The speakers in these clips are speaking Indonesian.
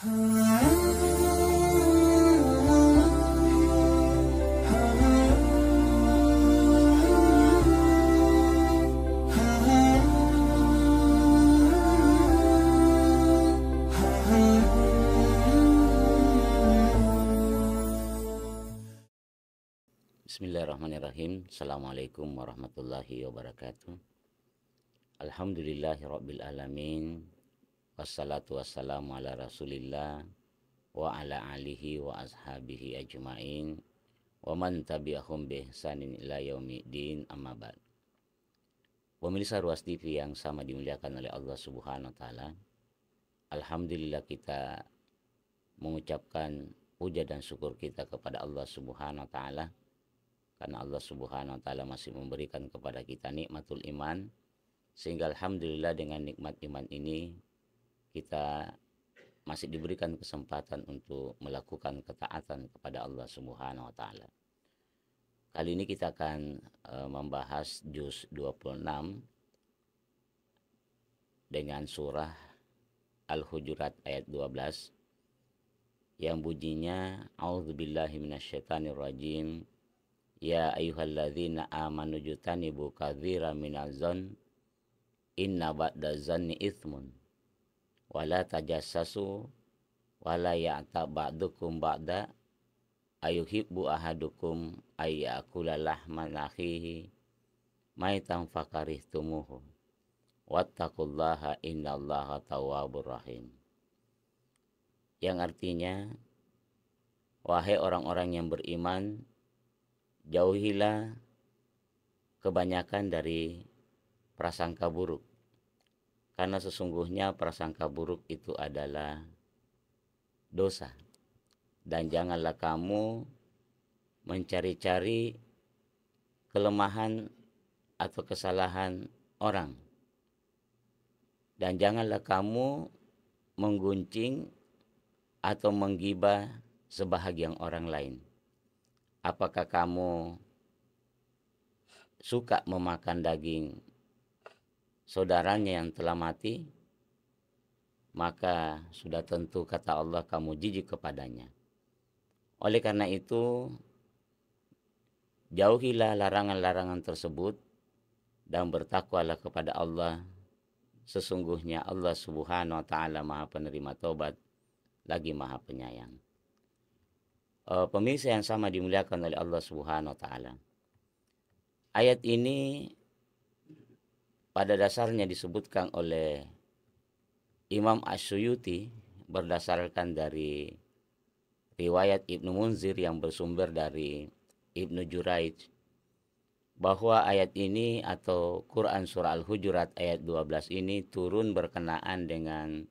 Bismillahirrahmanirrahim. Assalamualaikum warahmatullahi wabarakatuh. Alhamdulillahirabbil alamin. Wassalatu wassalamu ala Rasulillah wa ala alihi wa ashabihi ajmain wa man tabi'ahum bi ihsanin ila yaumiddin, amma ba'd. Pemirsa Ruas TV yang sama dimuliakan oleh Allah Subhanahu wa taala. Alhamdulillah kita mengucapkan puja dan syukur kita kepada Allah Subhanahu wa taala, karena Allah Subhanahu wa taala masih memberikan kepada kita nikmatul iman, sehingga alhamdulillah dengan nikmat iman ini kita masih diberikan kesempatan untuk melakukan ketaatan kepada Allah Subhanahu wa taala. Kali ini kita akan membahas juz 26 dengan surah Al-Hujurat ayat 12 yang bunyinya a'udzubillahi minasyaitonirrajim. Ya ayyuhalladzina amanu jutanibu katsiran minaz-zanni inna ba'da zanni itsmun wala tajassasu wala ya'tab ba'dukum ba'da ayuhibbu ahadukum ayyakula lahman akhihi maitan fakarihtumuhu wattaqullaha innallaha tawwabur rahim. Yang artinya, wahai orang-orang yang beriman, jauhilah kebanyakan dari prasangka buruk, karena sesungguhnya prasangka buruk itu adalah dosa. Dan janganlah kamu mencari-cari kelemahan atau kesalahan orang. Dan janganlah kamu menggunjing atau menggibah sebahagian orang lain. Apakah kamu suka memakan daging saudaranya yang telah mati? Maka sudah tentu kata Allah kamu jijik kepadanya. Oleh karena itu, jauhilah larangan-larangan tersebut dan bertakwalah kepada Allah. Sesungguhnya Allah Subhanahu wa taala Maha Penerima Taubat lagi Maha Penyayang. Pemirsa yang sama dimuliakan oleh Allah Subhanahu wa taala. Ayat ini pada dasarnya disebutkan oleh Imam Asy-Syuyuti berdasarkan dari riwayat Ibnu Munzir yang bersumber dari Ibnu Juraij, bahwa ayat ini atau Quran surah Al-Hujurat ayat 12 ini turun berkenaan dengan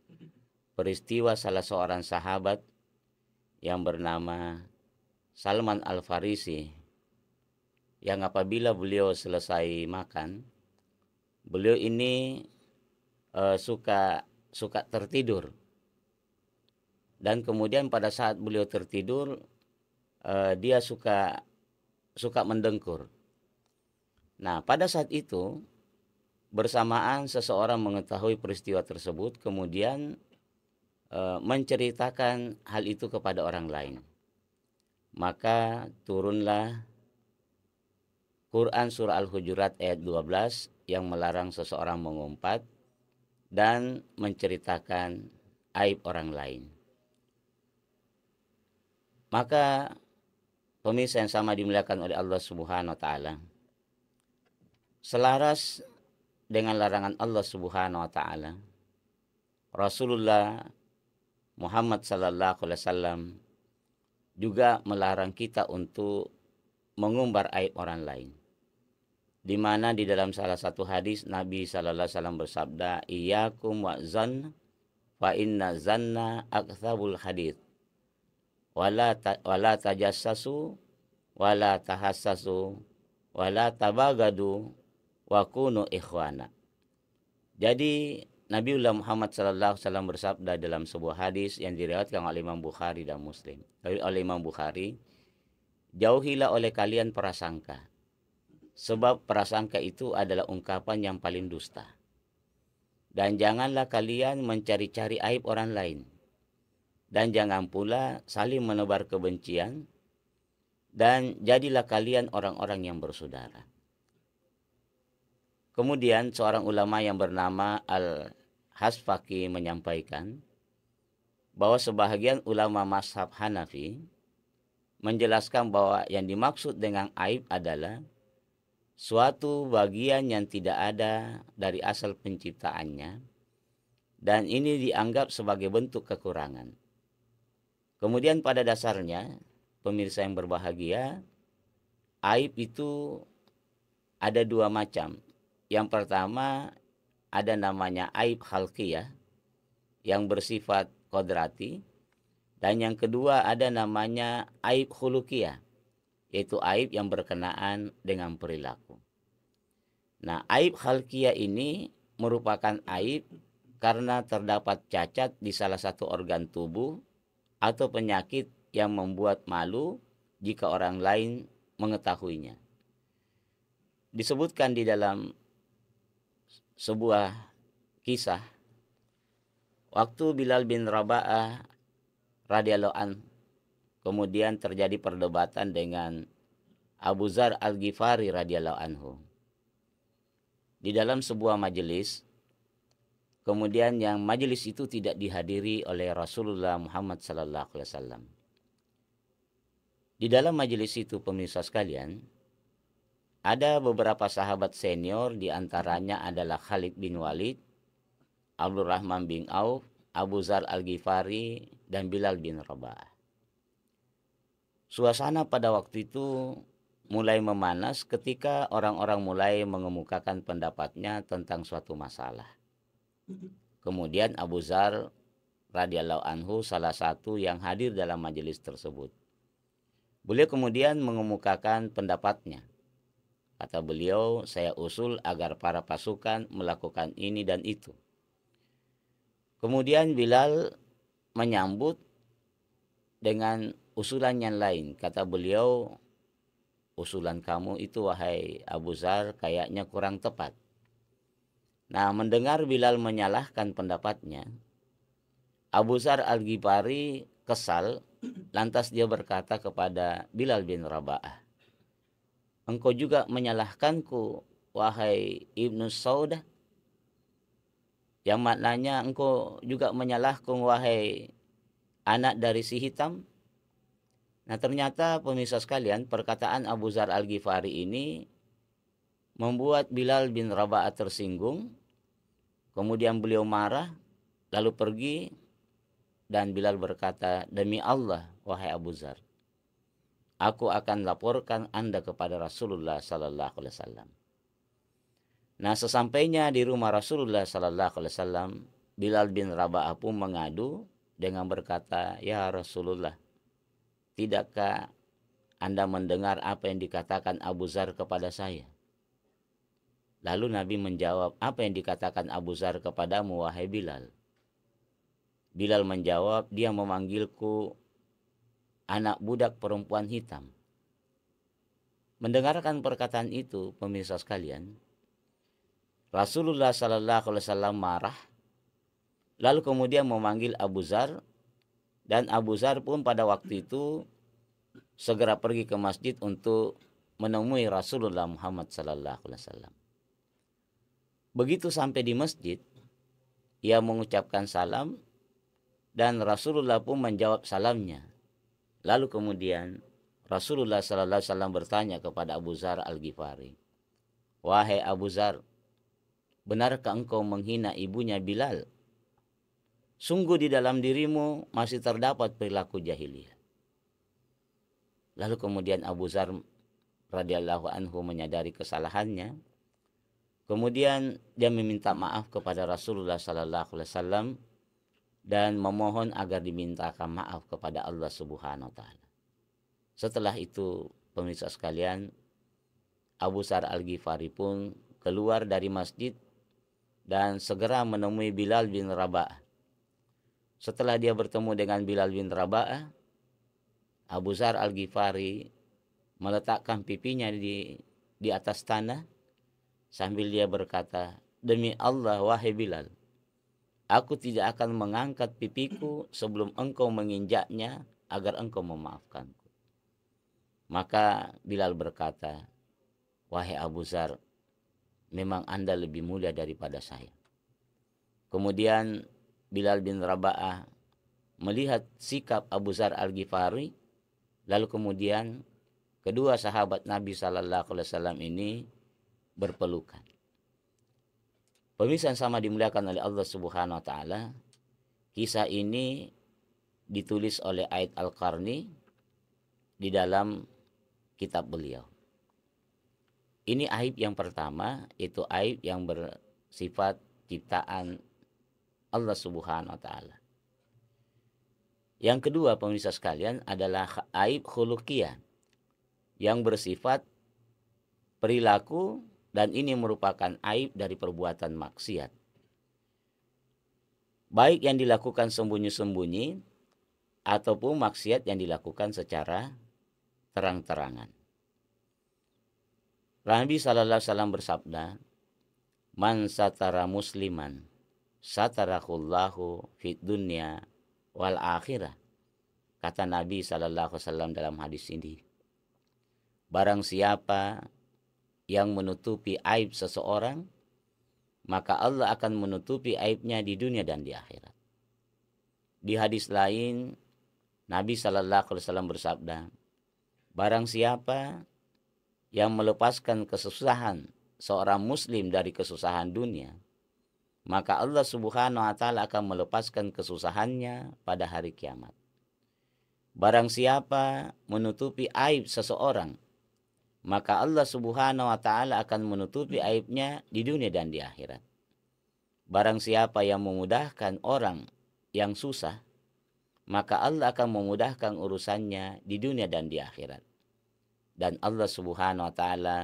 peristiwa salah seorang sahabat yang bernama Salman Al-Farisi, yang apabila beliau selesai makan, beliau ini suka tertidur, dan kemudian pada saat beliau tertidur dia suka mendengkur. Nah, pada saat itu bersamaan seseorang mengetahui peristiwa tersebut, kemudian menceritakan hal itu kepada orang lain. Maka turunlah Quran surah Al-Hujurat ayat 12 yang melarang seseorang mengumpat dan menceritakan aib orang lain. Maka pemirsa yang sama dimuliakan oleh Allah Subhanahu wa taala, selaras dengan larangan Allah Subhanahu wa taala, Rasulullah Muhammad sallallahu alaihi wasallam juga melarang kita untuk mengumbar aib orang lain. Di mana di dalam salah satu hadis Nabi sallallahu alaihi wasallam bersabda, "Iyyakum wa zann fa inna zanna aktsabul hadits. Wala tajassasu wala tahassasu wala tabagadu wa kunu ikhwana." Jadi Nabiullah Muhammad sallallahu alaihi wasallam bersabda dalam sebuah hadis yang diriwayatkan oleh Imam Bukhari dan Muslim. Oleh Imam Bukhari, jauhilah oleh kalian prasangka, sebab prasangka itu adalah ungkapan yang paling dusta. Dan janganlah kalian mencari-cari aib orang lain. dan jangan pula saling menebar kebencian, dan jadilah kalian orang-orang yang bersaudara. Kemudian seorang ulama yang bernama Al-Hasfaqi menyampaikan bahwa sebahagian ulama mazhab Hanafi menjelaskan bahwa yang dimaksud dengan aib adalah suatu bagian yang tidak ada dari asal penciptaannya, dan ini dianggap sebagai bentuk kekurangan. Kemudian pada dasarnya, pemirsa yang berbahagia, aib itu ada dua macam. Yang pertama ada namanya aib khalqiyah yang bersifat kodrati, dan yang kedua ada namanya aib khuluqiyah, yaitu aib yang berkenaan dengan perilaku. Nah, aib khalqiyah ini merupakan aib karena terdapat cacat di salah satu organ tubuh atau penyakit yang membuat malu jika orang lain mengetahuinya. Disebutkan di dalam sebuah kisah, waktu Bilal bin Raba'ah radhiyallahu an kemudian terjadi perdebatan dengan Abu Dzar Al-Ghifari radhiyallahu anhu di dalam sebuah majelis. Kemudian yang majelis itu tidak dihadiri oleh Rasulullah Muhammad sallallahu alaihi wasallam. Di dalam majelis itu, pemirsa sekalian, ada beberapa sahabat senior, di antaranya adalah Khalid bin Walid, Abdurrahman bin Auf, Abu Dzar Al-Ghifari, dan Bilal bin Rabah. Suasana pada waktu itu mulai memanas ketika orang-orang mulai mengemukakan pendapatnya tentang suatu masalah. Kemudian Abu Dzar radhiyallahu anhu salah satu yang hadir dalam majelis tersebut. Beliau kemudian mengemukakan pendapatnya. Kata beliau, saya usul agar para pasukan melakukan ini dan itu. Kemudian Bilal menyambut dengan usulan yang lain. Kata beliau, usulan kamu itu wahai Abu Dzar kayaknya kurang tepat. Nah, mendengar Bilal menyalahkan pendapatnya, Abu Dzar Al-Ghifari kesal, lantas dia berkata kepada Bilal bin Rabah, engkau juga menyalahkanku wahai Ibnu Saudah, yang maknanya engkau juga menyalahkan wahai anak dari si hitam. Nah, ternyata pemirsa sekalian, perkataan Abu Dzar Al-Ghifari ini membuat Bilal bin Rabah tersinggung. Kemudian beliau marah, lalu pergi, dan Bilal berkata, demi Allah wahai Abu Dzar, aku akan laporkan Anda kepada Rasulullah sallallahu alaihi wasallam. Nah, sesampainya di rumah Rasulullah sallallahu alaihi wasallam, Bilal bin Rabah pun mengadu dengan berkata, ya Rasulullah, tidakkah Anda mendengar apa yang dikatakan Abu Dzar kepada saya? Lalu Nabi menjawab, apa yang dikatakan Abu Dzar kepadamu wahai Bilal? Bilal menjawab, dia memanggilku anak budak perempuan hitam. Mendengarkan perkataan itu, pemirsa sekalian, Rasulullah sallallahu alaihi wasallam marah, lalu kemudian memanggil Abu Dzar, dan Abu Dzar pun pada waktu itu segera pergi ke masjid untuk menemui Rasulullah Muhammad sallallahu alaihi wasallam. Begitu sampai di masjid, ia mengucapkan salam dan Rasulullah pun menjawab salamnya. Lalu kemudian Rasulullah sallallahu alaihi wasallam bertanya kepada Abu Dzar Al-Ghifari, wahai Abu Dzar, benarkah engkau menghina ibunya Bilal? Sungguh di dalam dirimu masih terdapat perilaku jahiliyah. Lalu kemudian Abu Dzar radhiyallahu anhu menyadari kesalahannya. Kemudian dia meminta maaf kepada Rasulullah sallallahu alaihi wasallam dan memohon agar dimintakan maaf kepada Allah Subhanahu wa taala. Setelah itu, pemirsa sekalian, Abu Dzar Al-Ghifari pun keluar dari masjid dan segera menemui Bilal bin Rabah. Setelah dia bertemu dengan Bilal bin Rabah, Abu Dzar Al-Ghifari meletakkan pipinya di atas tanah sambil dia berkata, demi Allah wahai Bilal, aku tidak akan mengangkat pipiku sebelum engkau menginjaknya agar engkau memaafkanku. Maka Bilal berkata, wahai Abu Dzar, memang Anda lebih mulia daripada saya. Kemudian Bilal bin Raba'ah melihat sikap Abu Dzar Al-Ghifari, lalu kemudian kedua sahabat Nabi Sallallahu Alaihi Wasallam ini berpelukan. Pemirsa yang sama dimuliakan oleh Allah Subhanahu Wa Taala, kisah ini ditulis oleh Aid Al-Qarni di dalam kitab beliau. Ini aib yang pertama, itu aib yang bersifat ciptaan Allah Subhanahu Wa Taala. Yang kedua, pemirsa sekalian, adalah aib khuluqiyah yang bersifat perilaku, dan ini merupakan aib dari perbuatan maksiat. Baik yang dilakukan sembunyi-sembunyi ataupun maksiat yang dilakukan secara terang-terangan. Nabi sallallahu alaihi wasallam bersabda, "Man satara musliman satarahullahu fid dunya wal akhirah." Kata Nabi sallallahu alaihi wasallam dalam hadis ini, barang siapa yang menutupi aib seseorang, maka Allah akan menutupi aibnya di dunia dan di akhirat. Di hadis lain, Nabi sallallahu alaihi wasallam bersabda, barang siapa yang melepaskan kesusahan seorang muslim dari kesusahan dunia, maka Allah Subhanahu wa taala akan melepaskan kesusahannya pada hari kiamat. Barang siapa menutupi aib seseorang, maka Allah Subhanahu wa taala akan menutupi aibnya di dunia dan di akhirat. Barang siapa yang memudahkan orang yang susah, maka Allah akan memudahkan urusannya di dunia dan di akhirat. Dan Allah Subhanahu wa taala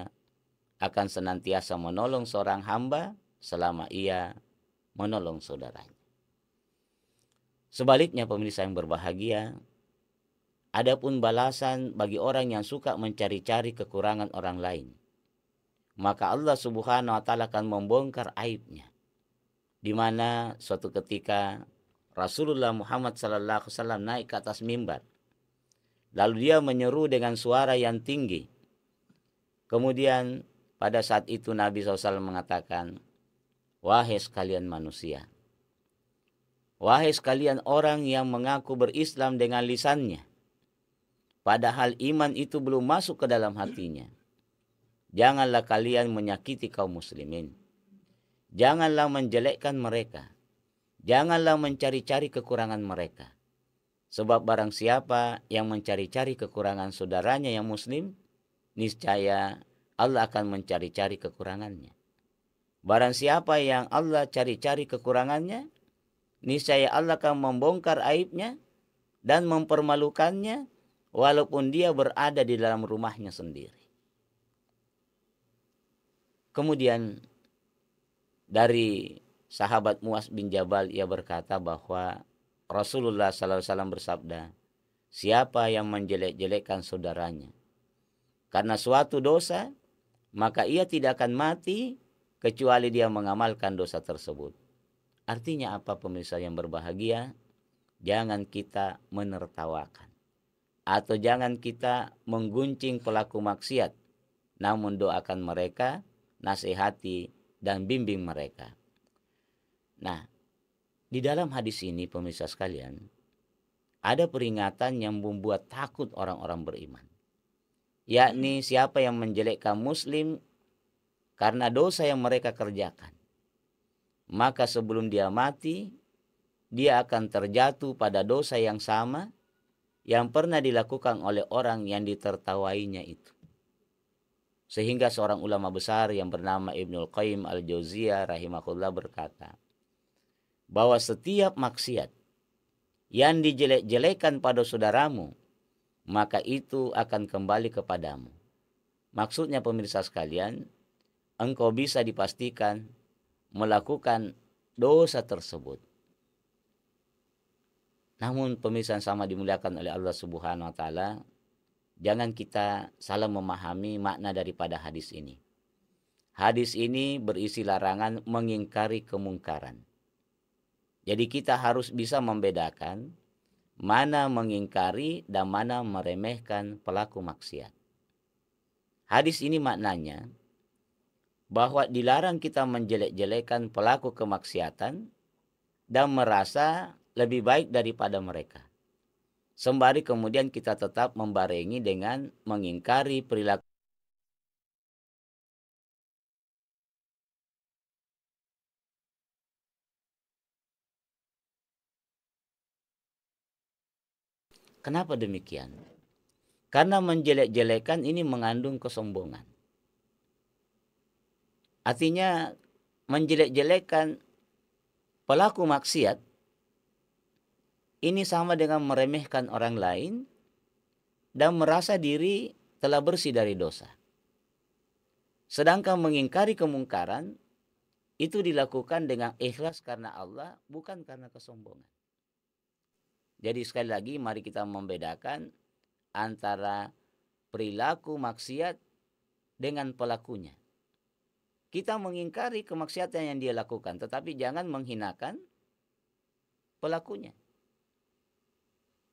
akan senantiasa menolong seorang hamba selama ia menolong saudaranya. Sebaliknya, pemirsa yang berbahagia, adapun balasan bagi orang yang suka mencari-cari kekurangan orang lain, maka Allah Subhanahu wa taala akan membongkar aibnya. Di mana suatu ketika Rasulullah Muhammad sallallahu alaihi wasallam naik ke atas mimbar, lalu dia menyeru dengan suara yang tinggi. Kemudian pada saat itu Nabi SAW mengatakan, wahai sekalian manusia, wahai sekalian orang yang mengaku berislam dengan lisannya, padahal iman itu belum masuk ke dalam hatinya, janganlah kalian menyakiti kaum muslimin. Janganlah menjelekkan mereka. Janganlah mencari-cari kekurangan mereka. Sebab barang siapa yang mencari-cari kekurangan saudaranya yang muslim, niscaya Allah akan mencari-cari kekurangannya. Barang siapa yang Allah cari-cari kekurangannya, niscaya Allah akan membongkar aibnya dan mempermalukannya walaupun dia berada di dalam rumahnya sendiri. Kemudian dari sahabat Muaz bin Jabal, ia berkata bahwa Rasulullah SAW bersabda, siapa yang menjelek-jelekkan saudaranya karena suatu dosa, maka ia tidak akan mati kecuali dia mengamalkan dosa tersebut. Artinya apa, pemirsa yang berbahagia? Jangan kita menertawakan atau jangan kita mengguncing pelaku maksiat, namun doakan mereka, nasihati dan bimbing mereka. Nah, di dalam hadis ini, pemirsa sekalian, ada peringatan yang membuat takut orang-orang beriman, yakni siapa yang menjelekkan muslim karena dosa yang mereka kerjakan, maka sebelum dia mati, dia akan terjatuh pada dosa yang sama yang pernah dilakukan oleh orang yang ditertawainya itu. Sehingga seorang ulama besar yang bernama Ibnul Qayyim Al-Jauziyah rahimahullah berkata, bahwa setiap maksiat yang dijelek-jelekan pada saudaramu, maka itu akan kembali kepadamu. Maksudnya, pemirsa sekalian, engkau bisa dipastikan melakukan dosa tersebut. Namun pemirsa yang sama dimuliakan oleh Allah Subhanahu wa taala, jangan kita salah memahami makna daripada hadis ini. Hadis ini berisi larangan mengingkari kemungkaran. Jadi kita harus bisa membedakan mana mengingkari dan mana meremehkan pelaku maksiat. Hadis ini maknanya bahwa dilarang kita menjelek-jelekan pelaku kemaksiatan dan merasa lebih baik daripada mereka. Sembari kemudian kita tetap membarengi dengan mengingkari perilaku. Kenapa demikian? Karena menjelek-jelekan ini mengandung kesombongan. Artinya menjelek-jelekan pelaku maksiat ini sama dengan meremehkan orang lain dan merasa diri telah bersih dari dosa. Sedangkan mengingkari kemungkaran itu dilakukan dengan ikhlas karena Allah, bukan karena kesombongan. Jadi sekali lagi mari kita membedakan antara perilaku maksiat dengan pelakunya. Kita mengingkari kemaksiatan yang dia lakukan, tetapi jangan menghinakan pelakunya.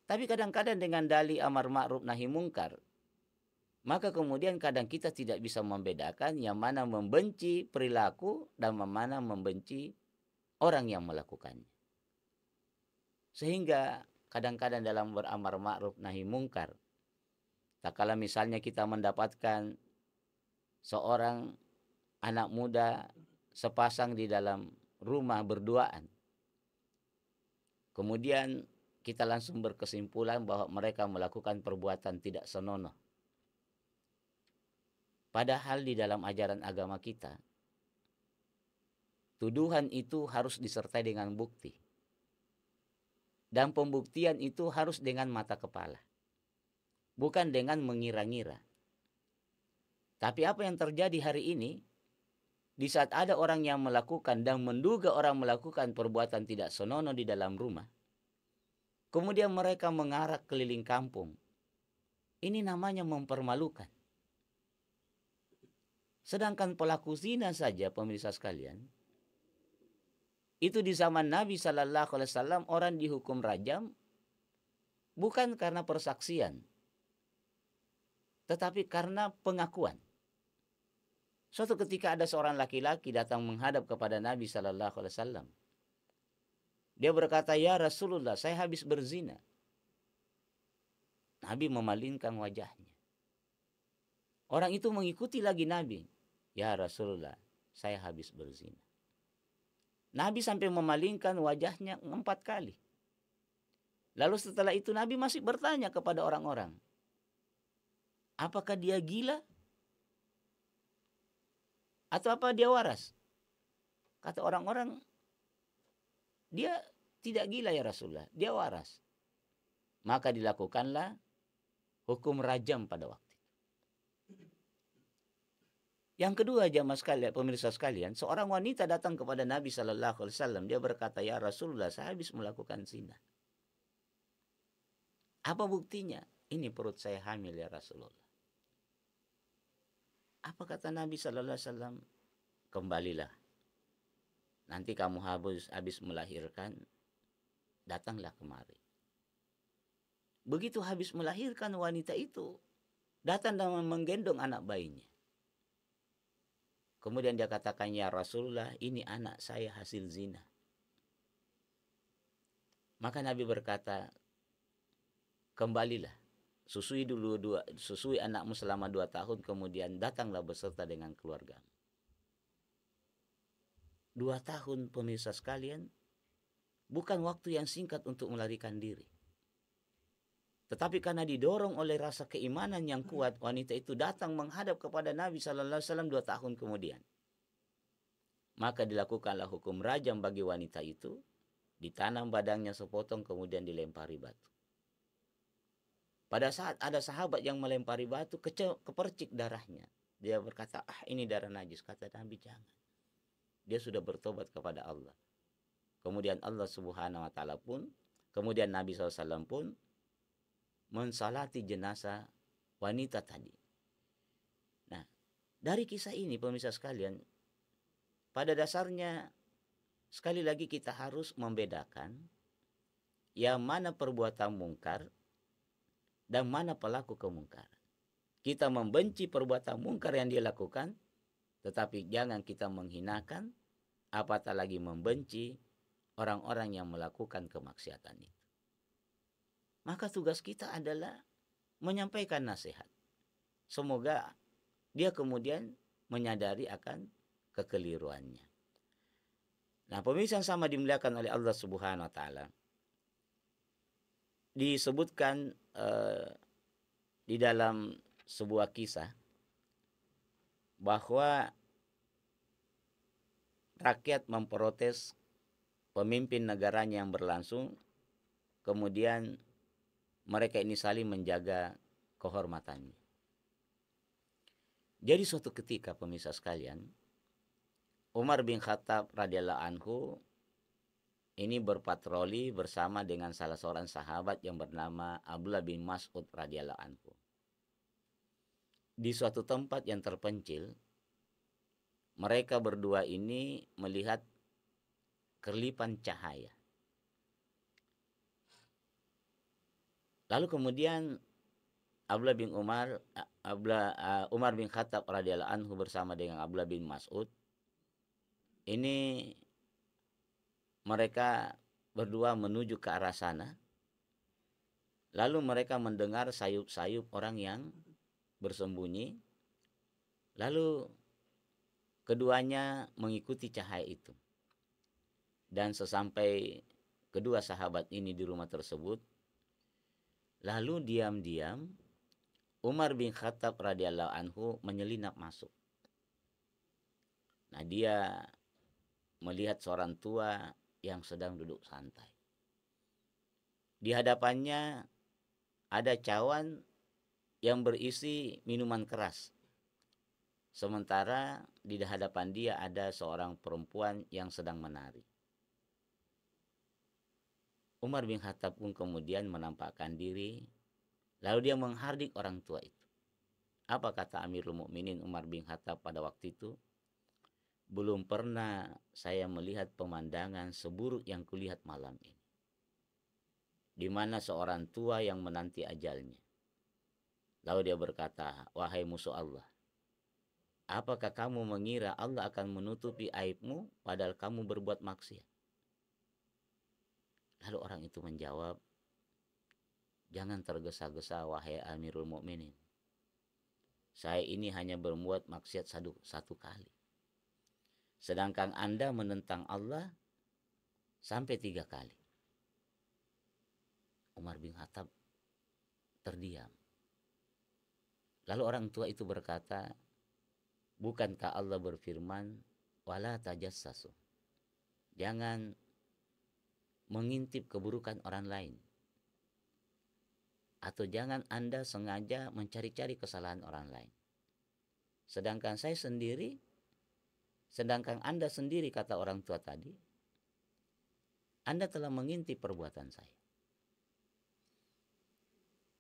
Tapi kadang-kadang dengan dalih amar ma'ruf nahi mungkar, maka kemudian kadang kita tidak bisa membedakan yang mana membenci perilaku dan mana membenci orang yang melakukannya. Sehingga kadang-kadang dalam beramar ma'ruf nahi mungkar, tak kala misalnya kita mendapatkan seorang anak muda sepasang di dalam rumah berduaan, kemudian kita langsung berkesimpulan bahwa mereka melakukan perbuatan tidak senonoh. Padahal di dalam ajaran agama kita, tuduhan itu harus disertai dengan bukti. Dan pembuktian itu harus dengan mata kepala, bukan dengan mengira-ngira. Tapi apa yang terjadi hari ini, di saat ada orang yang melakukan dan menduga orang melakukan perbuatan tidak senonoh di dalam rumah, kemudian mereka mengarak keliling kampung. Ini namanya mempermalukan. Sedangkan pelaku zina saja, pemirsa sekalian, itu di zaman Nabi Shallallahu Alaihi Wasallam orang dihukum rajam bukan karena persaksian, tetapi karena pengakuan. Suatu ketika ada seorang laki-laki datang menghadap kepada Nabi Shallallahu Alaihi Wasallam. Dia berkata, "Ya Rasulullah, saya habis berzina." Nabi memalingkan wajahnya. Orang itu mengikuti lagi Nabi. "Ya Rasulullah, saya habis berzina." Nabi sampai memalingkan wajahnya 4 kali. Lalu setelah itu Nabi masih bertanya kepada orang-orang, apakah dia gila? Atau apa dia waras? Kata orang-orang, dia tidak gila ya Rasulullah, dia waras. Maka dilakukanlah hukum rajam pada waktu. Yang kedua, jamaah sekalian, pemirsa sekalian, seorang wanita datang kepada Nabi Shallallahu Alaihi Wasallam. Dia berkata, "Ya Rasulullah, saya habis melakukan zina. Apa buktinya? Ini perut saya hamil ya Rasulullah." Apa kata Nabi Shallallahu Alaihi Wasallam? "Kembalilah. Nanti kamu habis melahirkan, datanglah kemari." Begitu habis melahirkan, wanita itu datang dan menggendong anak bayinya. Kemudian dia katakan, "Ya Rasulullah, ini anak saya hasil zina." Maka Nabi berkata, "Kembalilah, susui anakmu selama 2 tahun, kemudian datanglah beserta dengan keluarga." 2 tahun, pemirsa sekalian, bukan waktu yang singkat untuk melarikan diri. Tetapi karena didorong oleh rasa keimanan yang kuat, wanita itu datang menghadap kepada Nabi Shallallahu Alaihi Wasallam 2 tahun kemudian. Maka dilakukanlah hukum rajam bagi wanita itu, ditanam badannya sepotong kemudian dilempari batu. Pada saat ada sahabat yang melempari batu, kepercik darahnya. Dia berkata, "Ini darah najis." Kata Nabi, "Jangan. Dia sudah bertobat kepada Allah." Kemudian Allah Subhanahu Wa Taala pun, kemudian Nabi SAW pun mensalati jenazah wanita tadi. Nah, dari kisah ini pemirsa sekalian, pada dasarnya sekali lagi kita harus membedakan yang mana perbuatan mungkar dan mana pelaku kemungkaran. Kita membenci perbuatan mungkar yang dia lakukan, tetapi jangan kita menghinakan, apatah lagi membenci orang-orang yang melakukan kemaksiatan itu. Maka tugas kita adalah menyampaikan nasihat. Semoga dia kemudian menyadari akan kekeliruannya. Nah, pemirsa yang sama dimuliakan oleh Allah Subhanahu wa taala. Disebutkan di dalam sebuah kisah bahwa rakyat memprotes pemimpin negaranya yang berlangsung, kemudian mereka ini saling menjaga kehormatannya. Jadi suatu ketika pemirsa sekalian, Umar bin Khattab radhiyallahu anhu ini berpatroli bersama dengan salah seorang sahabat yang bernama Abdullah bin Mas'ud radhiyallahu anhu. Di suatu tempat yang terpencil, mereka berdua ini melihat kerlipan cahaya. Lalu kemudian Umar bin Khattab radhiyallahu anhu bersama dengan Abdullah bin Mas'ud ini mereka berdua menuju ke arah sana. Lalu mereka mendengar sayup-sayup orang yang bersembunyi. Lalu keduanya mengikuti cahaya itu. Dan sesampai kedua sahabat ini di rumah tersebut, lalu diam-diam Umar bin Khattab radhiyallahu anhu menyelinap masuk. Nah, dia melihat seorang tua yang sedang duduk santai. Di hadapannya ada cawan yang berisi minuman keras. Sementara di hadapan dia ada seorang perempuan yang sedang menari. Umar bin Khattab pun kemudian menampakkan diri, lalu dia menghardik orang tua itu. Apa kata Amirul Mukminin Umar bin Khattab pada waktu itu? Belum pernah saya melihat pemandangan seburuk yang kulihat malam ini. Di mana seorang tua yang menanti ajalnya. Lalu dia berkata, wahai musuh Allah, apakah kamu mengira Allah akan menutupi aibmu padahal kamu berbuat maksiat? Lalu orang itu menjawab, jangan tergesa-gesa wahai Amirul Mukminin. Saya ini hanya berbuat maksiat satu kali. Sedangkan Anda menentang Allah sampai 3 kali. Umar bin Khattab terdiam. Lalu orang tua itu berkata, bukankah Allah berfirman, wala tajassasu. Jangan mengintip keburukan orang lain. Atau jangan Anda sengaja mencari-cari kesalahan orang lain. Sedangkan Anda sendiri, kata orang tua tadi, Anda telah mengintip perbuatan saya.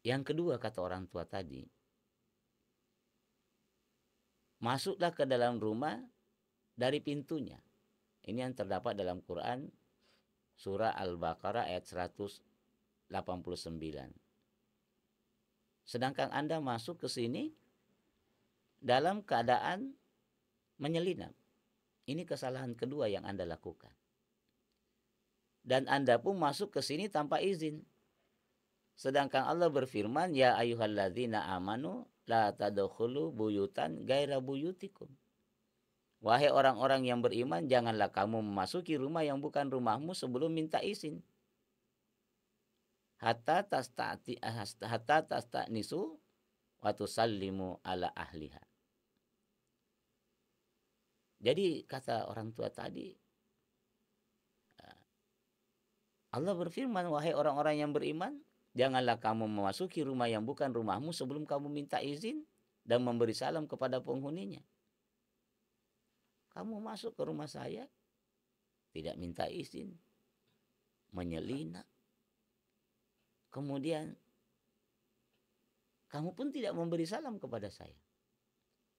Yang kedua, kata orang tua tadi, masuklah ke dalam rumah dari pintunya. Ini yang terdapat dalam Quran surah Al-Baqarah ayat 189. Sedangkan Anda masuk ke sini dalam keadaan menyelinap. Ini kesalahan kedua yang Anda lakukan. Dan Anda pun masuk ke sini tanpa izin. Sedangkan Allah berfirman, ya ayyuhalladzina amanu la tadkhulu buyutan gaira buyutikum. Wahai orang-orang yang beriman, janganlah kamu memasuki rumah yang bukan rumahmu sebelum minta izin. Hatta tasta'nisu wa tusallimu ala ahliha. Jadi kata orang tua tadi, Allah berfirman, wahai orang-orang yang beriman, janganlah kamu memasuki rumah yang bukan rumahmu sebelum kamu minta izin dan memberi salam kepada penghuninya. Kamu masuk ke rumah saya, tidak minta izin, menyelinap. Kemudian, kamu pun tidak memberi salam kepada saya.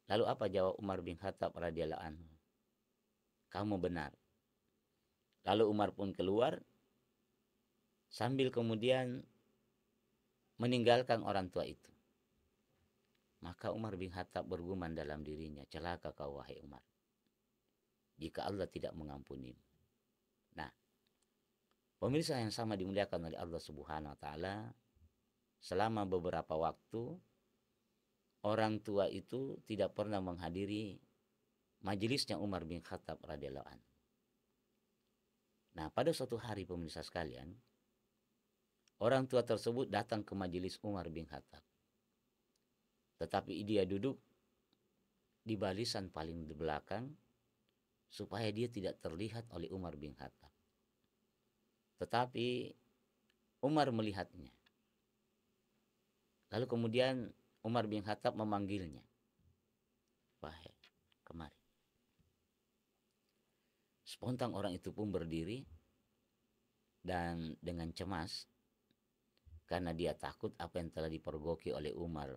Lalu apa jawab Umar bin Khattab radhiyallahu anhu? Kamu benar. Lalu Umar pun keluar sambil kemudian meninggalkan orang tua itu. Maka Umar bin Khattab bergumam dalam dirinya, celaka kau wahai Umar, jika Allah tidak mengampunimu. Nah, pemirsa yang sama dimuliakan oleh Allah Subhanahu wa taala, selama beberapa waktu orang tua itu tidak pernah menghadiri majelisnya Umar bin Khattab radhiyallahu anhu. Nah, pada suatu hari pemirsa sekalian, orang tua tersebut datang ke majelis Umar bin Khattab. Tetapi dia duduk di barisan paling di belakang supaya dia tidak terlihat oleh Umar bin Khattab. Tetapi Umar melihatnya. Lalu kemudian Umar bin Khattab memanggilnya. Wahai, kemari. Spontan orang itu pun berdiri dan dengan cemas karena dia takut apa yang telah dipergoki oleh Umar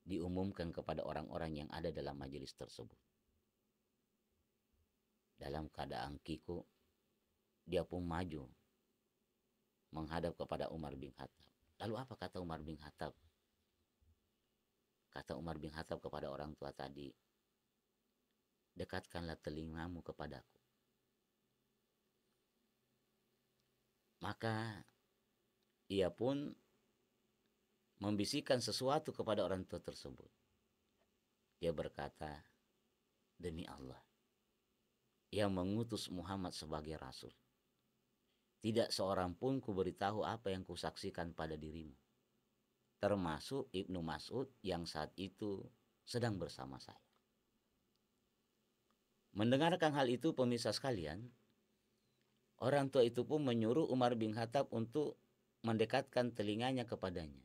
diumumkan kepada orang-orang yang ada dalam majelis tersebut. Dalam keadaan kiku, dia pun maju menghadap kepada Umar bin Khattab. Lalu apa kata Umar bin Khattab? Kata Umar bin Khattab kepada orang tua tadi, dekatkanlah telingamu kepadaku. Maka ia pun membisikkan sesuatu kepada orang tua tersebut. Dia berkata, demi Allah yang mengutus Muhammad sebagai Rasul, tidak seorang pun kuberitahu apa yang kusaksikan pada dirimu, termasuk Ibnu Mas'ud yang saat itu sedang bersama saya. Mendengarkan hal itu pemirsa sekalian, orang tua itu pun menyuruh Umar bin Khattab untuk mendekatkan telinganya kepadanya.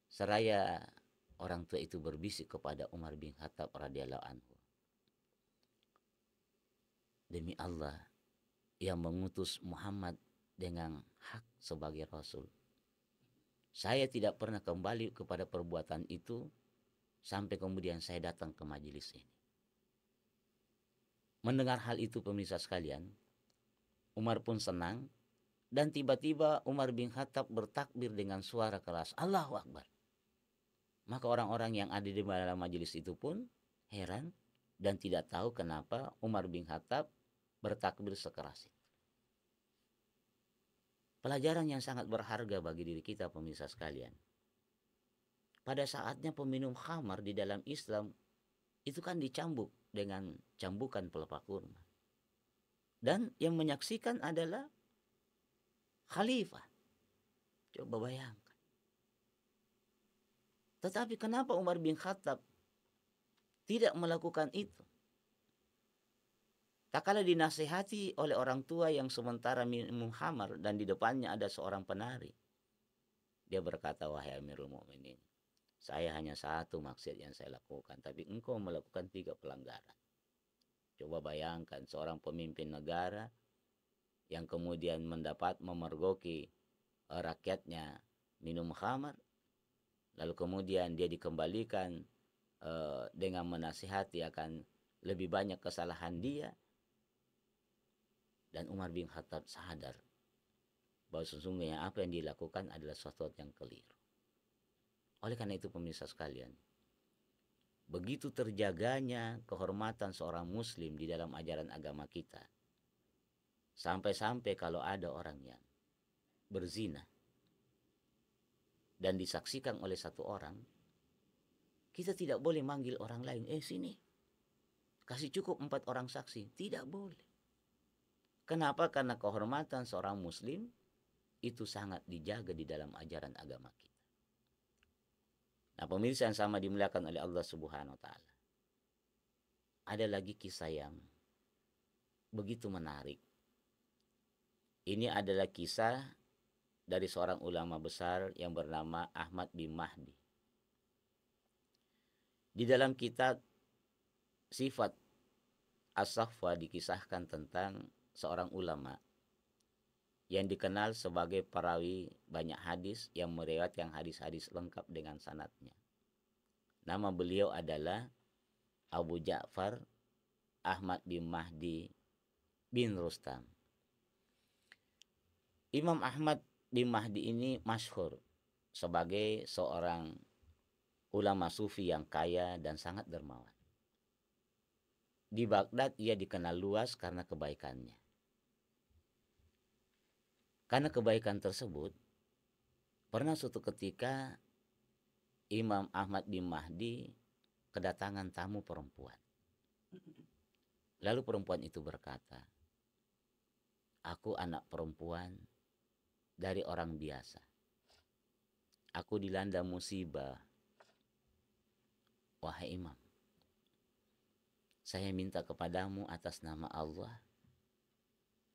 Seraya orang tua itu berbisik kepada Umar bin Khattab radhiyallahu anhu, demi Allah yang mengutus Muhammad dengan hak sebagai Rasul, saya tidak pernah kembali kepada perbuatan itu sampai kemudian saya datang ke majelis ini. Mendengar hal itu pemirsa sekalian, Umar pun senang dan tiba-tiba Umar bin Khattab bertakbir dengan suara keras, Allahu Akbar. Maka orang-orang yang ada di dalam majelis itu pun heran dan tidak tahu kenapa Umar bin Khattab bertakbir sekeras itu. Pelajaran yang sangat berharga bagi diri kita pemirsa sekalian. Pada saatnya peminum khamar di dalam Islam itu kan dicambuk dengan cambukan pelepah kurma. Dan yang menyaksikan adalah khalifah. Coba bayangkan. Tetapi kenapa Umar bin Khattab tidak melakukan itu? Tak kala dinasihati oleh orang tua yang sementara minum khamar dan di depannya ada seorang penari. Dia berkata, wahai Amirul Mukminin, saya hanya satu maksud yang saya lakukan, tapi engkau melakukan 3 pelanggaran. Coba bayangkan seorang pemimpin negara yang kemudian mendapat memergoki rakyatnya minum khamar, lalu kemudian dia dikembalikan dengan menasihati akan lebih banyak kesalahan dia. Dan Umar bin Khattab sadar bahwa sesungguhnya apa yang dilakukan adalah sesuatu yang keliru. Oleh karena itu pemirsa sekalian, begitu terjaganya kehormatan seorang muslim di dalam ajaran agama kita, sampai-sampai kalau ada orang yang berzina dan disaksikan oleh satu orang, kita tidak boleh manggil orang lain, sini, kasih cukup 4 orang saksi. Tidak boleh. Kenapa? Karena kehormatan seorang muslim itu sangat dijaga di dalam ajaran agama kita. Nah, pemirsa yang sama dimuliakan oleh Allah Subhanahu wa taala. Ada lagi kisah yang begitu menarik. Ini adalah kisah dari seorang ulama besar yang bernama Ahmad bin Mahdi. Di dalam kitab Sifat As-Saffah dikisahkan tentang seorang ulama yang dikenal sebagai perawi banyak hadis yang meriwayatkan hadis-hadis lengkap dengan sanadnya. Nama beliau adalah Abu Ja'far Ahmad bin Mahdi bin Rustam. Imam Ahmad bin Mahdi ini masyhur sebagai seorang ulama sufi yang kaya dan sangat dermawan. Di Baghdad ia dikenal luas karena kebaikannya. Karena kebaikan tersebut, pernah suatu ketika Imam Ahmad bin Mahdi kedatangan tamu perempuan. Lalu perempuan itu berkata, "Aku anak perempuan dari orang biasa. Aku dilanda musibah. Wahai Imam, saya minta kepadamu atas nama Allah,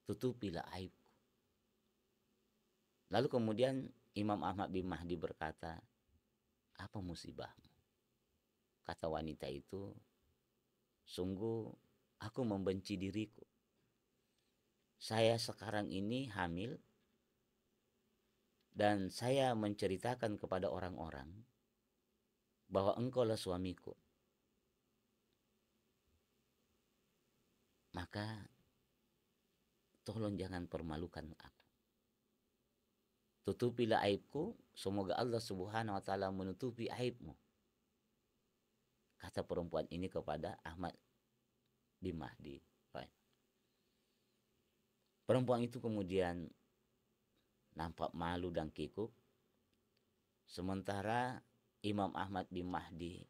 tutupilah aibku." Lalu kemudian Imam Ahmad bin Mahdi berkata, "Apa musibahmu?" Kata wanita itu, "Sungguh aku membenci diriku. Saya sekarang ini hamil dan saya menceritakan kepada orang-orang bahwa engkaulah suamiku. Maka tolong jangan permalukan aku. Tutupilah aibku, semoga Allah Subhanahu wa taala menutupi aibmu." Kata perempuan ini kepada Ahmad bin Mahdi. Perempuan itu kemudian nampak malu dan kikuk. Sementara Imam Ahmad bin Mahdi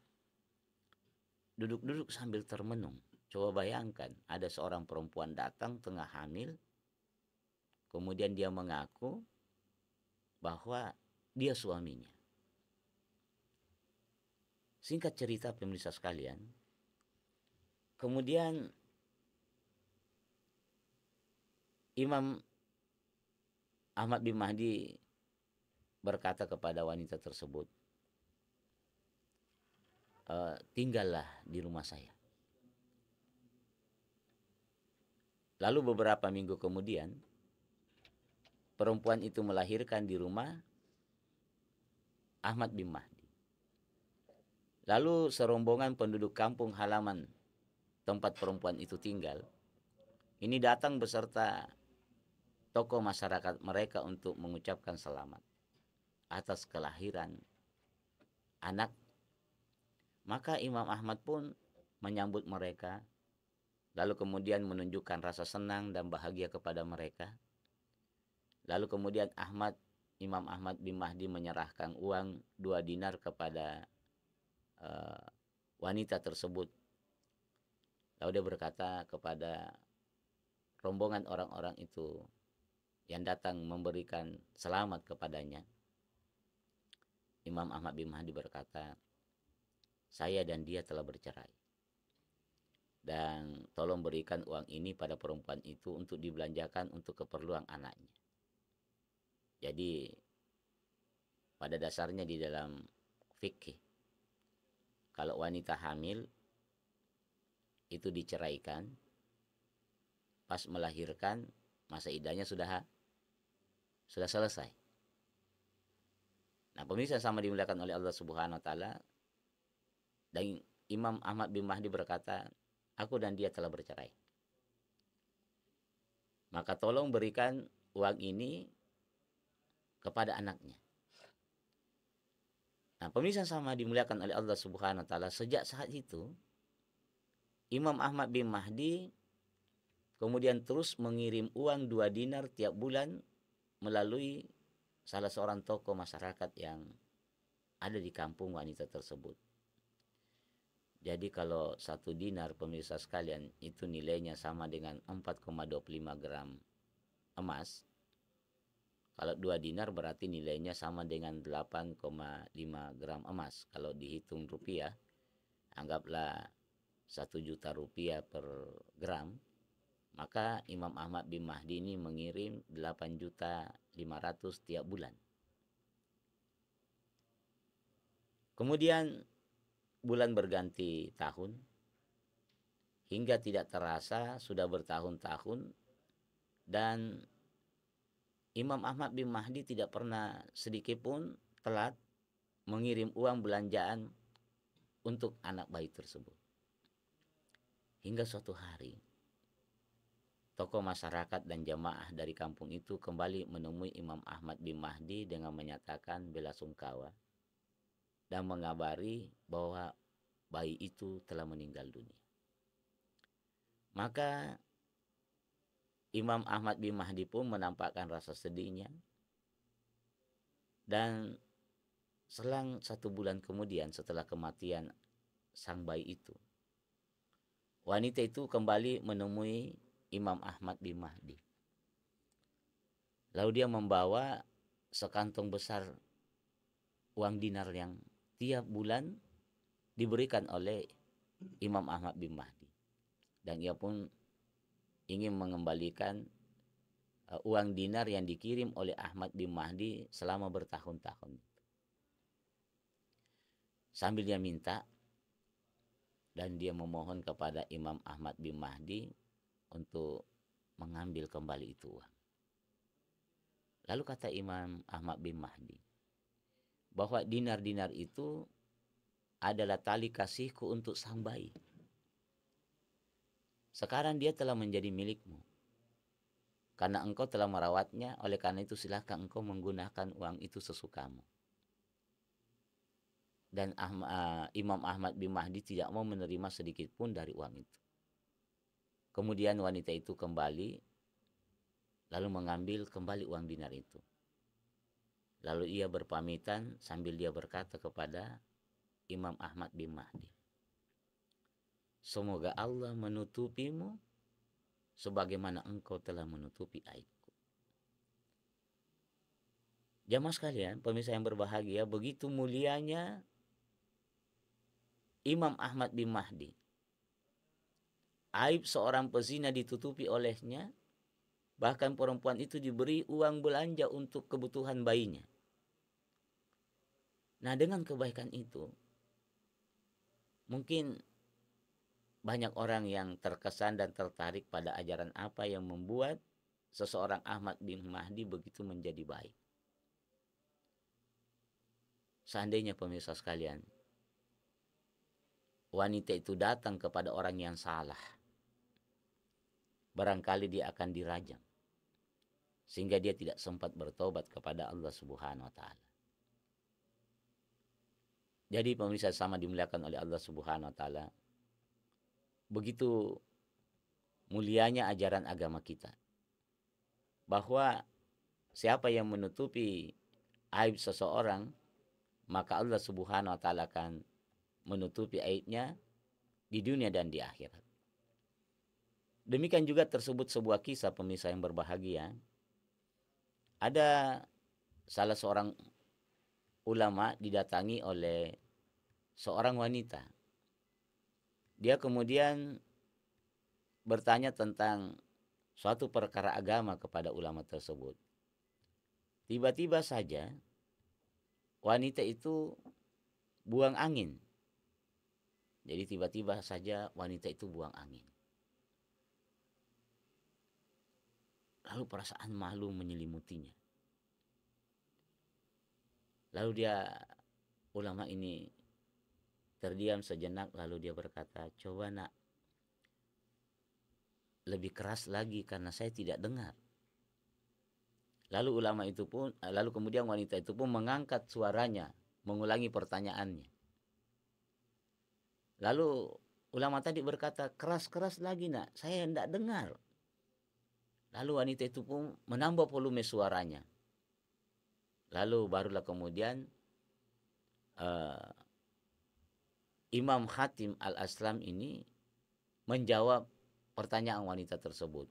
duduk-duduk sambil termenung. Coba bayangkan, ada seorang perempuan datang tengah hamil, kemudian dia mengaku bahwa dia suaminya. Singkat cerita pemirsa sekalian, kemudian Imam Ahmad bin Mahdi berkata kepada wanita tersebut, "Tinggallah di rumah saya." Lalu beberapa minggu kemudian, perempuan itu melahirkan di rumah Ahmad bin Mahdi. Lalu serombongan penduduk kampung halaman tempat perempuan itu tinggal, ini datang beserta tokoh masyarakat mereka untuk mengucapkan selamat atas kelahiran anak. Maka Imam Ahmad pun menyambut mereka, lalu kemudian menunjukkan rasa senang dan bahagia kepada mereka. Lalu kemudian Imam Ahmad bin Mahdi menyerahkan uang 2 dinar kepada wanita tersebut. Lalu dia berkata kepada rombongan orang-orang itu yang datang memberikan selamat kepadanya. Imam Ahmad bin Mahdi berkata, "Saya dan dia telah bercerai. Dan tolong berikan uang ini pada perempuan itu untuk dibelanjakan untuk keperluan anaknya." Jadi pada dasarnya di dalam fikih, kalau wanita hamil itu diceraikan, pas melahirkan masa iddahnya sudah selesai. Nah, pemirsa sama dimuliakan oleh Allah Subhanahu wa taala, dan Imam Ahmad bin Mahdi berkata, "Aku dan dia telah bercerai. Maka tolong berikan uang ini kepada anaknya." Nah, pemirsa sama dimuliakan oleh Allah Subhanahu wa taala, sejak saat itu Imam Ahmad bin Mahdi kemudian terus mengirim uang 2 dinar tiap bulan melalui salah seorang tokoh masyarakat yang ada di kampung wanita tersebut. Jadi kalau 1 dinar pemirsa sekalian itu nilainya sama dengan 4,25 gram emas. Kalau 2 dinar berarti nilainya sama dengan 8,5 gram emas. Kalau dihitung rupiah, anggaplah 1 juta rupiah per gram. Maka Imam Ahmad bin Mahdi ini mengirim 8.500.000 tiap bulan. Kemudian bulan berganti tahun, hingga tidak terasa sudah bertahun-tahun, dan Imam Ahmad bin Mahdi tidak pernah sedikit pun telat mengirim uang belanjaan untuk anak bayi tersebut. Hingga suatu hari tokoh masyarakat dan jamaah dari kampung itu kembali menemui Imam Ahmad bin Mahdi dengan menyatakan belasungkawa dan mengabari bahwa bayi itu telah meninggal dunia. Maka Imam Ahmad bin Mahdi pun menampakkan rasa sedihnya, dan selang 1 bulan kemudian setelah kematian sang bayi itu, wanita itu kembali menemui Imam Ahmad bin Mahdi. Lalu dia membawa sekantong besar uang dinar yang tiap bulan diberikan oleh Imam Ahmad bin Mahdi. Dan ia pun ingin mengembalikan uang dinar yang dikirim oleh Ahmad bin Mahdi selama bertahun-tahun. Sambil dia minta dan dia memohon kepada Imam Ahmad bin Mahdi untuk mengambil kembali itu uang. Lalu kata Imam Ahmad bin Mahdi bahwa dinar-dinar itu adalah tali kasihku untuk sang bayi. Sekarang dia telah menjadi milikmu karena engkau telah merawatnya, oleh karena itu silahkan engkau menggunakan uang itu sesukamu. Dan Imam Ahmad bin Mahdi tidak mau menerima sedikit pun dari uang itu. Kemudian wanita itu kembali, lalu mengambil kembali uang dinar itu. Lalu ia berpamitan sambil dia berkata kepada Imam Ahmad bin Mahdi, semoga Allah menutupimu sebagaimana engkau telah menutupi aibku. Jamaah sekalian, pemirsa yang berbahagia, begitu mulianya Imam Ahmad bin Mahdi. Aib seorang pezina ditutupi olehnya, bahkan perempuan itu diberi uang belanja untuk kebutuhan bayinya. Nah, dengan kebaikan itu, mungkin banyak orang yang terkesan dan tertarik pada ajaran apa yang membuat seseorang Ahmad bin Mahdi begitu menjadi baik. Seandainya pemirsa sekalian, wanita itu datang kepada orang yang salah, barangkali dia akan dirajam, sehingga dia tidak sempat bertobat kepada Allah Subhanahu wa Ta'ala. Jadi pemirsa sama dimuliakan oleh Allah Subhanahu wa Ta'ala, begitu mulianya ajaran agama kita, bahwa siapa yang menutupi aib seseorang, maka Allah Subhanahu wa Ta'ala akan menutupi aibnya di dunia dan di akhirat. Demikian juga tersebut sebuah kisah pemirsa yang berbahagia. Ada salah seorang ulama didatangi oleh seorang wanita. Dia kemudian bertanya tentang suatu perkara agama kepada ulama tersebut. Tiba-tiba saja wanita itu buang angin. Jadi tiba-tiba saja wanita itu buang angin. Lalu perasaan malu menyelimutinya. Lalu ulama ini terdiam sejenak, lalu dia berkata, coba nak, lebih keras lagi karena saya tidak dengar. Lalu kemudian wanita itu pun mengangkat suaranya, mengulangi pertanyaannya. Lalu ulama tadi berkata, keras-keras lagi nak, saya tidak dengar. Lalu wanita itu pun menambah volume suaranya. Lalu barulah kemudian Imam Khatim Al-Aslam ini menjawab pertanyaan wanita tersebut.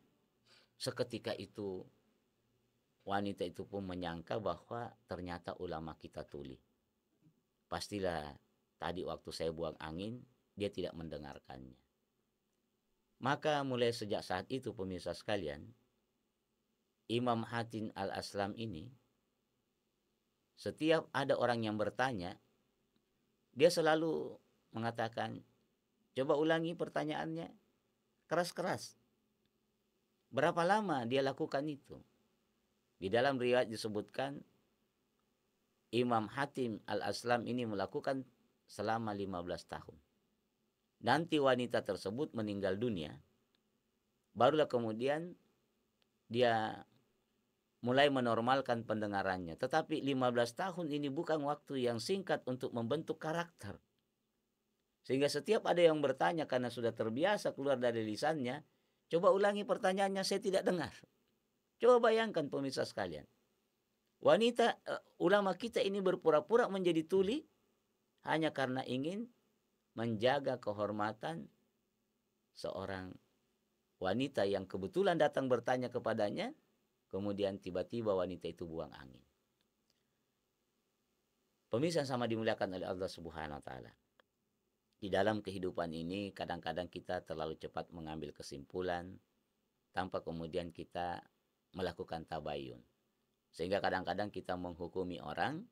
Seketika itu wanita itu pun menyangka bahwa ternyata ulama kita tuli. Pastilah tadi waktu saya buang angin, dia tidak mendengarkannya. Maka mulai sejak saat itu pemirsa sekalian, Imam Khatim Al-Aslam ini, setiap ada orang yang bertanya, dia selalu mengatakan, coba ulangi pertanyaannya, keras-keras. Berapa lama dia lakukan itu? Di dalam riwayat disebutkan, Imam Khatim Al-Aslam ini melakukan selama 15 tahun. Nanti wanita tersebut meninggal dunia, barulah kemudian dia mulai menormalkan pendengarannya. Tetapi 15 tahun ini bukan waktu yang singkat untuk membentuk karakter. Sehingga setiap ada yang bertanya karena sudah terbiasa keluar dari lisannya, coba ulangi pertanyaannya, saya tidak dengar. Coba bayangkan pemirsa sekalian. Ulama kita ini berpura-pura menjadi tuli hanya karena ingin menjaga kehormatan seorang wanita yang kebetulan datang bertanya kepadanya, kemudian tiba-tiba wanita itu buang angin. Pemirsa sama dimuliakan oleh Allah Subhanahu wa taala. Di dalam kehidupan ini kadang-kadang kita terlalu cepat mengambil kesimpulan tanpa kemudian kita melakukan tabayun. Sehingga kadang-kadang kita menghukumi orang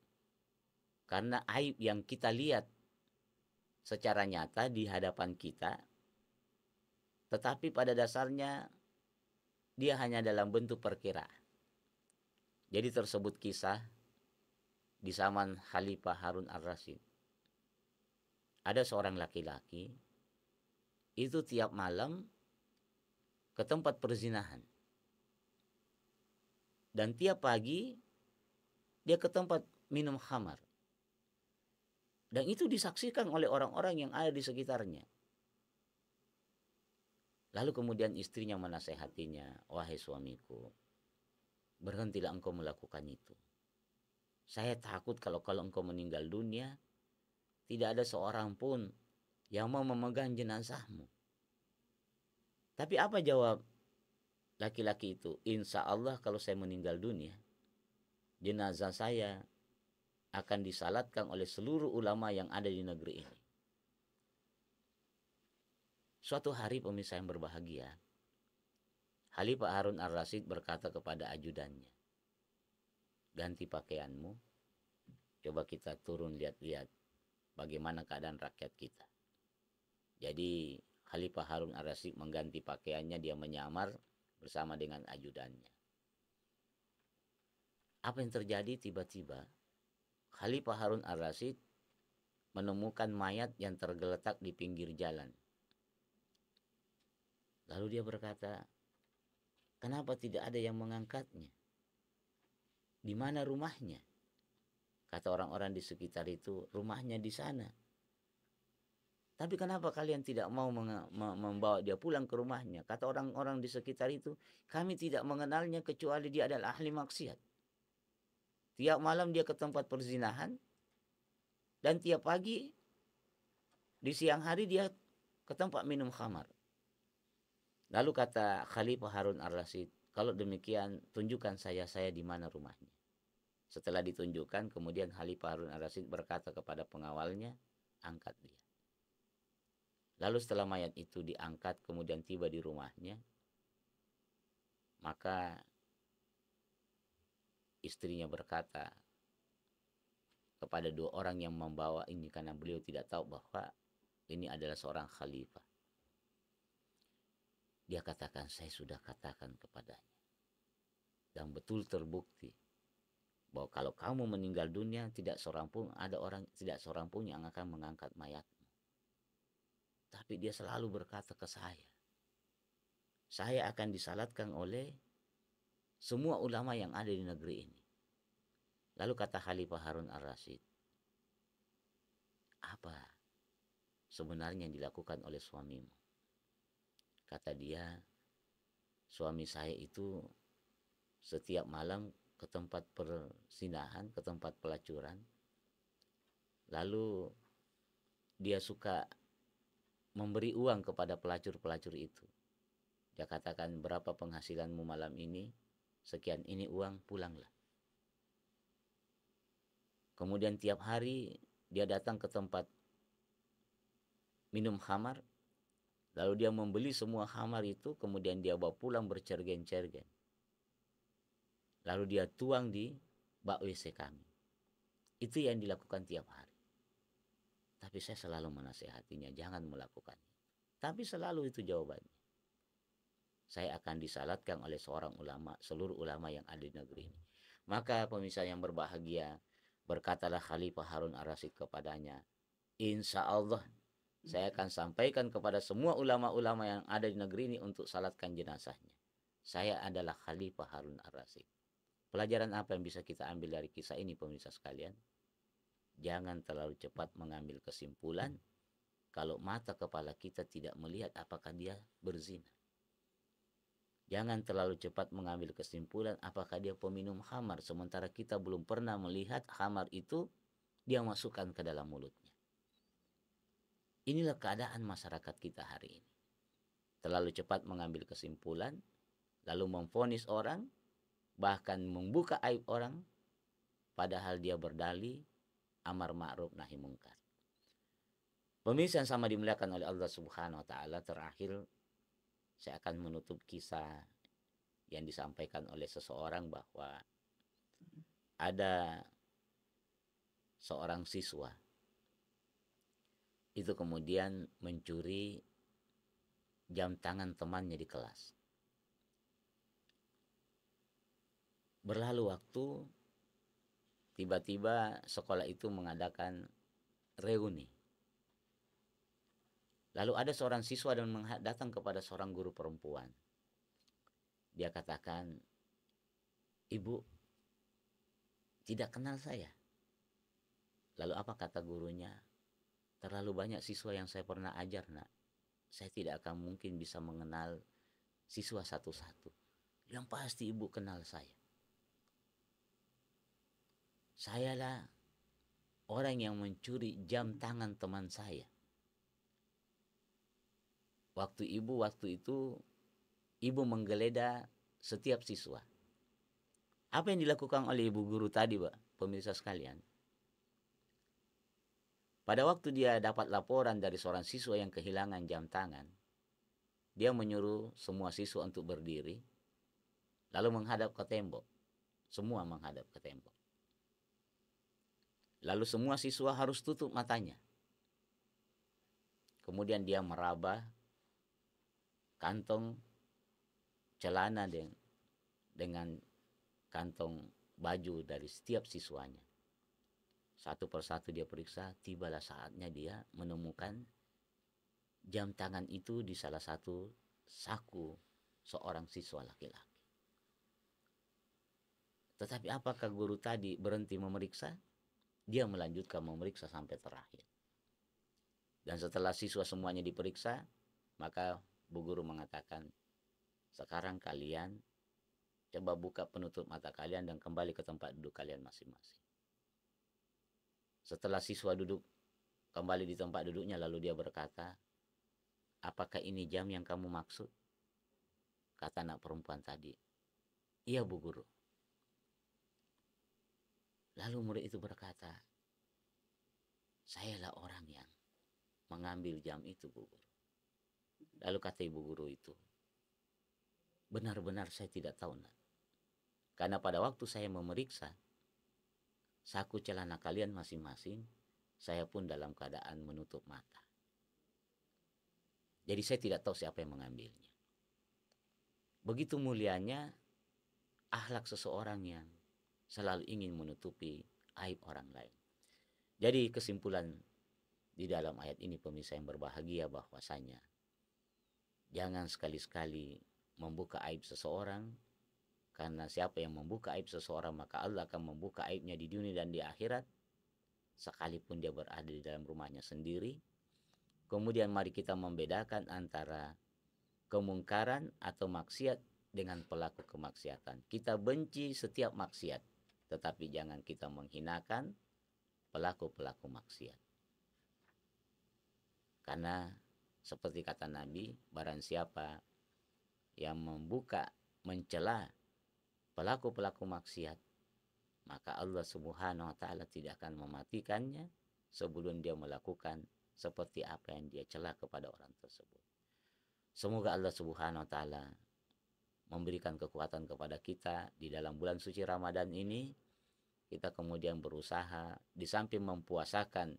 karena aib yang kita lihat secara nyata di hadapan kita, tetapi pada dasarnya dia hanya dalam bentuk perkiraan. Jadi tersebut kisah di zaman Khalifah Harun ar-Rasyid. Ada seorang laki-laki itu tiap malam ke tempat perzinahan. Dan tiap pagi dia ke tempat minum khamar. Dan itu disaksikan oleh orang-orang yang ada di sekitarnya. Lalu kemudian istrinya menasehatinya, wahai suamiku, berhentilah engkau melakukan itu. Saya takut kalau engkau meninggal dunia, tidak ada seorang pun yang mau memegang jenazahmu. Tapi apa jawab laki-laki itu? Insya Allah kalau saya meninggal dunia, jenazah saya akan disalatkan oleh seluruh ulama yang ada di negeri ini. Suatu hari pemirsa yang berbahagia, Khalifah Harun ar-Rasyid berkata kepada ajudannya, ganti pakaianmu, coba kita turun lihat-lihat bagaimana keadaan rakyat kita. Jadi Khalifah Harun ar-Rasyid mengganti pakaiannya, dia menyamar bersama dengan ajudannya. Apa yang terjadi? Tiba-tiba Khalifah Harun ar-Rasyid menemukan mayat yang tergeletak di pinggir jalan. Lalu dia berkata, kenapa tidak ada yang mengangkatnya? Di mana rumahnya? Kata orang-orang di sekitar itu, rumahnya di sana. Tapi kenapa kalian tidak mau membawa dia pulang ke rumahnya? Kata orang-orang di sekitar itu, kami tidak mengenalnya kecuali dia adalah ahli maksiat. Tiap malam dia ke tempat perzinahan, dan tiap pagi di siang hari dia ke tempat minum khamar. Lalu kata Khalifah Harun ar-Rasyid, kalau demikian tunjukkan saya di mana rumahnya. Setelah ditunjukkan, kemudian Khalifah Harun ar-Rasyid berkata kepada pengawalnya, angkat dia. Lalu setelah mayat itu diangkat, kemudian tiba di rumahnya, maka istrinya berkata kepada dua orang yang membawa ini, karena beliau tidak tahu bahwa ini adalah seorang khalifah. Dia katakan, saya sudah katakan kepadanya, dan betul terbukti bahwa kalau kamu meninggal dunia, tidak seorang pun yang akan mengangkat mayatmu. Tapi dia selalu berkata ke saya akan disalatkan oleh semua ulama yang ada di negeri ini. Lalu kata Khalifah Harun ar-Rasyid, apa sebenarnya yang dilakukan oleh suamimu? Kata dia, suami saya itu setiap malam ke tempat perzinahan, ke tempat pelacuran. Lalu dia suka memberi uang kepada pelacur-pelacur itu. Dia katakan, berapa penghasilanmu malam ini? Sekian, ini uang, pulanglah. Kemudian tiap hari dia datang ke tempat minum khamar, lalu dia membeli semua khamar itu, kemudian dia bawa pulang bercergen-cergen. Lalu dia tuang di bak WC kami. Itu yang dilakukan tiap hari. Tapi saya selalu menasehatinya, jangan melakukan. Tapi selalu itu jawabannya. Saya akan disalatkan oleh seorang ulama, seluruh ulama yang ada di negeri ini. Maka pemirsa yang berbahagia, berkatalah Khalifah Harun ar-Rasyid kepadanya, insya Allah Saya akan sampaikan kepada semua ulama-ulama yang ada di negeri ini untuk salatkan jenazahnya. Saya adalah Khalifah Harun Ar-Rasyid. Pelajaran apa yang bisa kita ambil dari kisah ini pemirsa sekalian? Jangan terlalu cepat mengambil kesimpulan kalau mata kepala kita tidak melihat apakah dia berzina. Jangan terlalu cepat mengambil kesimpulan apakah dia peminum khamar sementara kita belum pernah melihat khamar itu dia masukkan ke dalam mulutnya. Inilah keadaan masyarakat kita hari ini. Terlalu cepat mengambil kesimpulan, lalu memvonis orang, bahkan membuka aib orang, padahal dia berdalih amar ma'ruf nahi mungkar. Pemirsa yang sama dimuliakan oleh Allah Subhanahu wa taala, terakhir saya akan menutup kisah yang disampaikan oleh seseorang bahwa ada seorang siswa itu kemudian mencuri jam tangan temannya di kelas. Berlalu waktu, tiba-tiba sekolah itu mengadakan reuni. Lalu ada seorang siswa dan datang kepada seorang guru perempuan. Dia katakan, "Ibu tidak kenal saya." Lalu apa kata gurunya? "Terlalu banyak siswa yang saya pernah ajar, nak. Saya tidak akan mungkin bisa mengenal siswa satu-satu. Yang pasti ibu kenal saya. Sayalah orang yang mencuri jam tangan teman saya. Waktu itu, ibu menggeledah setiap siswa." Apa yang dilakukan oleh ibu guru tadi, Pak, pemirsa sekalian? Pada waktu dia dapat laporan dari seorang siswa yang kehilangan jam tangan, dia menyuruh semua siswa untuk berdiri, lalu menghadap ke tembok. Semua menghadap ke tembok. Lalu semua siswa harus tutup matanya. Kemudian dia meraba kantong celana dengan kantong baju dari setiap siswanya. Satu persatu dia periksa, tibalah saatnya dia menemukan jam tangan itu di salah satu saku seorang siswa laki-laki. Tetapi apakah guru tadi berhenti memeriksa? Dia melanjutkan memeriksa sampai terakhir. Dan setelah siswa semuanya diperiksa, maka bu guru mengatakan, "Sekarang kalian coba buka penutup mata kalian dan kembali ke tempat duduk kalian masing-masing." Setelah siswa duduk kembali di tempat duduknya, lalu dia berkata, "Apakah ini jam yang kamu maksud?" Kata anak perempuan tadi, "Iya bu guru." Lalu murid itu berkata, "Sayalah orang yang mengambil jam itu bu guru." Lalu kata ibu guru itu, "Benar-benar saya tidak tahu, nak. Karena pada waktu saya memeriksa saku celana kalian masing-masing, saya pun dalam keadaan menutup mata. Jadi saya tidak tahu siapa yang mengambilnya." Begitu mulianya akhlak seseorang yang selalu ingin menutupi aib orang lain. Jadi kesimpulan di dalam ayat ini pemirsa yang berbahagia bahwasanya jangan sekali-sekali membuka aib seseorang, karena siapa yang membuka aib seseorang maka Allah akan membuka aibnya di dunia dan di akhirat sekalipun dia berada di dalam rumahnya sendiri. Kemudian mari kita membedakan antara kemungkaran atau maksiat dengan pelaku kemaksiatan. Kita benci setiap maksiat, tetapi jangan kita menghinakan pelaku-pelaku maksiat. Karena seperti kata Nabi, barang siapa yang mencela pelaku-pelaku maksiat, maka Allah Subhanahu wa taala tidak akan mematikannya sebelum dia melakukan seperti apa yang dia cela kepada orang tersebut. Semoga Allah Subhanahu wa taala memberikan kekuatan kepada kita di dalam bulan suci Ramadan ini. Kita kemudian berusaha di samping mempuasakan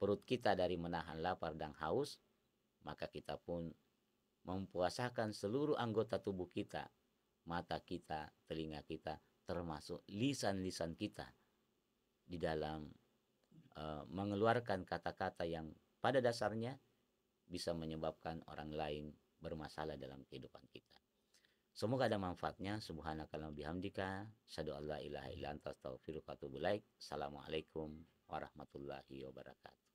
perut kita dari menahan lapar dan haus, maka kita pun mempuasakan seluruh anggota tubuh kita, mata kita, telinga kita, termasuk lisan-lisan kita di dalam mengeluarkan kata-kata yang pada dasarnya bisa menyebabkan orang lain bermasalah dalam kehidupan kita. Semoga ada manfaatnya. Subhanakallahumma bihamdika, asyhadu an la ilaha illa anta, astaghfiruka wa atubu ilaik. Assalamualaikum warahmatullahi wabarakatuh.